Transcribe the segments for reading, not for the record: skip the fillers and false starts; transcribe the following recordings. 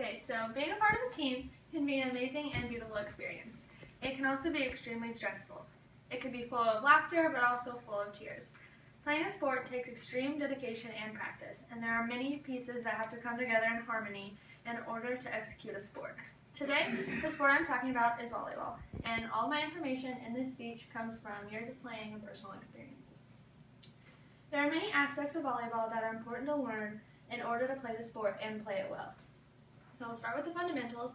Okay, so being a part of a team can be an amazing and beautiful experience. It can also be extremely stressful. It can be full of laughter, but also full of tears. Playing a sport takes extreme dedication and practice, and there are many pieces that have to come together in harmony in order to execute a sport. Today, the sport I'm talking about is volleyball, and all my information in this speech comes from years of playing and personal experience. There are many aspects of volleyball that are important to learn in order to play the sport and play it well. So we'll start with the fundamentals,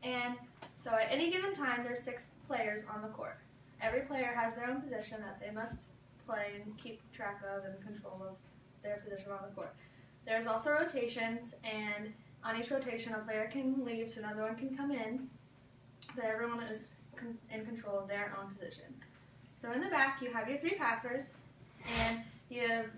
and so at any given time there's 6 players on the court. Every player has their own position that they must play and keep track of and control of their position on the court. There's also rotations, and on each rotation a player can leave so another one can come in, but everyone is in control of their own position. So in the back you have your 3 passers, and you have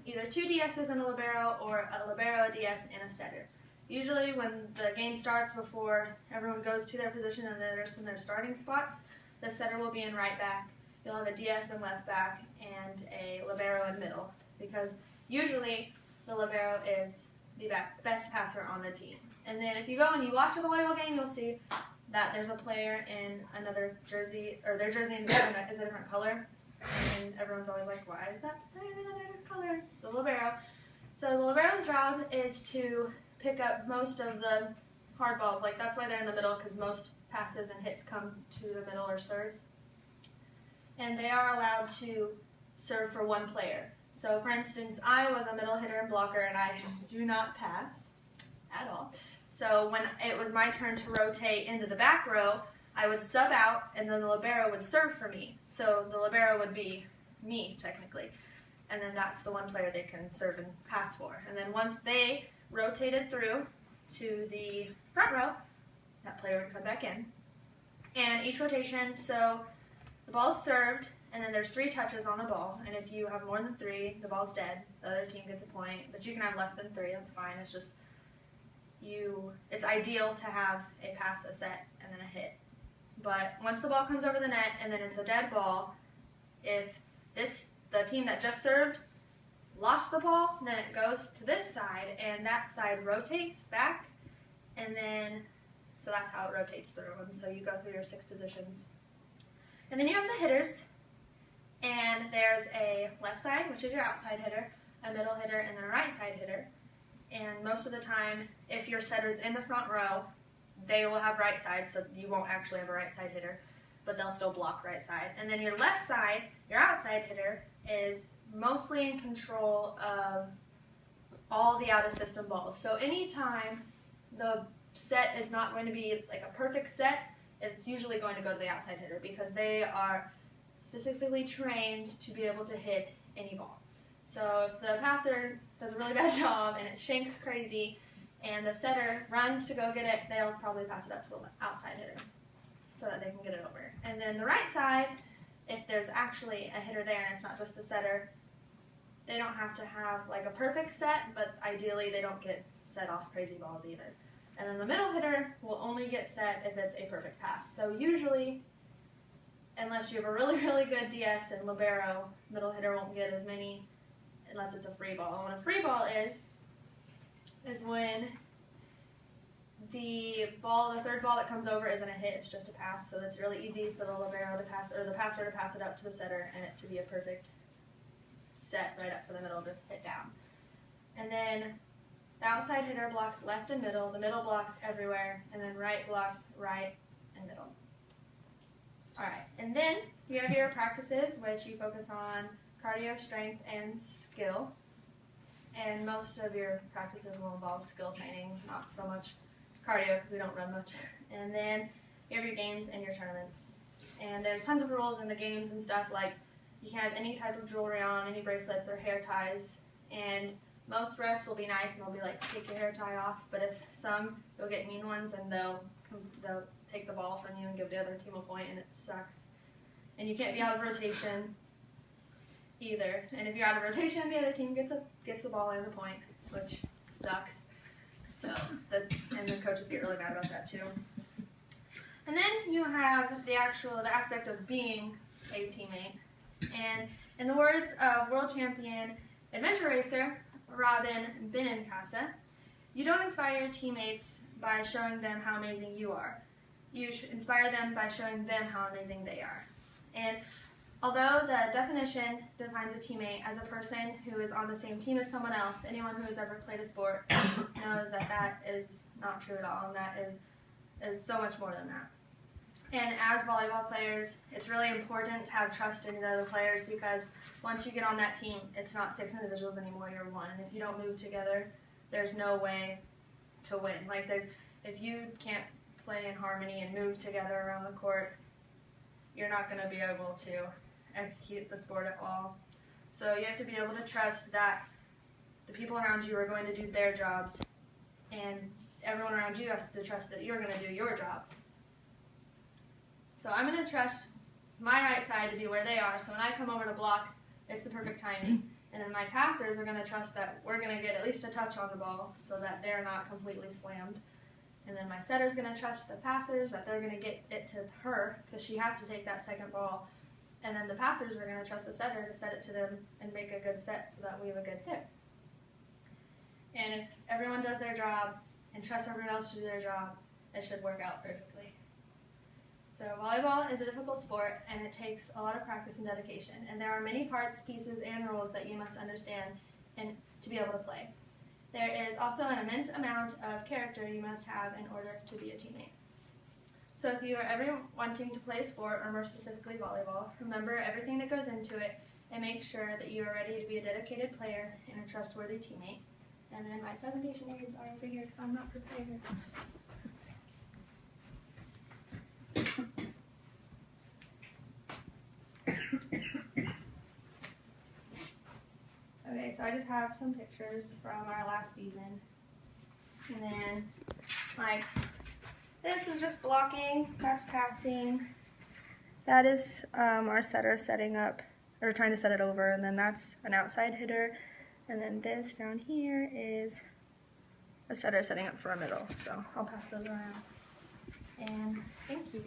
either 2 DSs and a libero, or a libero, a DS, and a setter. Usually when the game starts, before everyone goes to their position and they're in their starting spots, the setter will be in right back. You'll have a DS in left back and a libero in middle, because usually the libero is the best passer on the team. And then if you go and you watch a volleyball game, you'll see that there's a player in another jersey, or their jersey is a different color. And everyone's always like, why is that player in another color? It's the libero. So the libero's job is to pick up most of the hard balls. That's why they're in the middle, because most passes and hits come to the middle or serves. And they are allowed to serve for 1 player. So for instance, I was a middle hitter and blocker, and I do not pass at all. So when it was my turn to rotate into the back row, I would sub out, and then the libero would serve for me. So the libero would be me, technically. And then that's the 1 player they can serve and pass for. And then once they rotated through to the front row, that player would come back in. And each rotation, so the ball's served, and then there's 3 touches on the ball. And if you have more than 3, the ball's dead. The other team gets a point, but you can have less than 3, that's fine. It's just it's ideal to have a pass, a set, and then a hit. But once the ball comes over the net and then it's a dead ball, if the team that just served lost the ball, then it goes to this side, and that side rotates back, and then, so that's how it rotates through, and so you go through your 6 positions. And then you have the hitters, and there's a left side, which is your outside hitter, a middle hitter, and then a right side hitter. And most of the time, if your setter's in the front row, they will have right side, so you won't actually have a right side hitter, but they'll still block right side. And then your left side, your outside hitter, is mostly in control of all the out-of-system balls. So anytime the set is not going to be like a perfect set, it's usually going to go to the outside hitter, because they are specifically trained to be able to hit any ball. So if the passer does a really bad job and it shanks crazy, and the setter runs to go get it, they'll probably pass it up to the outside hitter so that they can get it over. And then the right side, if there's actually a hitter there and it's not just the setter, they don't have to have a perfect set, but ideally they don't get set off crazy balls either. And then the middle hitter will only get set if it's a perfect pass. So usually, unless you have a really, really good DS and libero, middle hitter won't get as many unless it's a free ball. And what a free ball is when the 3rd ball that comes over isn't a hit, it's just a pass. So it's really easy for the libero to pass, or the passer to pass it up to the setter, and it to be a perfect set right up for the middle, just hit down. And then the outside hitter blocks left and middle, the middle blocks everywhere, and then right blocks right and middle. Alright, and then you have your practices, which you focus on cardio, strength, and skill. And most of your practices will involve skill training, not so much cardio, because we don't run much. And then you have your games and your tournaments. And there's tons of rules in the games and stuff, like you can't have any type of jewelry on, any bracelets or hair ties. And most refs will be nice and they'll be like, take your hair tie off. But if some, you'll get mean ones and they'll take the ball from you and give the other team a point, and it sucks. And you can't be out of rotation either. And if you're out of rotation, the other team gets the ball and the point, which sucks. So and the coaches get really mad about that too. And then you have the aspect of being a teammate. And in the words of world champion adventure racer Robin Benincasa, you don't inspire your teammates by showing them how amazing you are. You should inspire them by showing them how amazing they are. And although the definition defines a teammate as a person who is on the same team as someone else, anyone who has ever played a sport knows that that is not true at all, and that is so much more than that. And as volleyball players, it's really important to have trust in the other players, because once you get on that team, it's not 6 individuals anymore, you're one. And if you don't move together, there's no way to win. Like, if you can't play in harmony and move together around the court, you're not going to be able to execute the sport at all. So you have to be able to trust that the people around you are going to do their jobs, and everyone around you has to trust that you're going to do your job. So I'm going to trust my right side to be where they are, so when I come over to block, it's the perfect timing. And then my passers are going to trust that we're going to get at least a touch on the ball so that they're not completely slammed. And then my setter's going to trust the passers that they're going to get it to her, because she has to take that second ball. And then the passers are going to trust the setter to set it to them and make a good set so that we have a good hit. And if everyone does their job and trusts everyone else to do their job, it should work out perfectly. So volleyball is a difficult sport, and it takes a lot of practice and dedication. And there are many parts, pieces, and rules that you must understand to be able to play. There is also an immense amount of character you must have in order to be a teammate. So if you are ever wanting to play a sport, or more specifically volleyball, remember everything that goes into it, and make sure that you are ready to be a dedicated player and a trustworthy teammate. And then my presentation aids are over here because I'm not prepared. Okay, so I just have some pictures from our last season. And then, like, this is just blocking, that's passing. That is our setter setting up, or trying to set it over, and then that's an outside hitter. And then this down here is a setter setting up for a middle. So I'll pass those around. And thank you.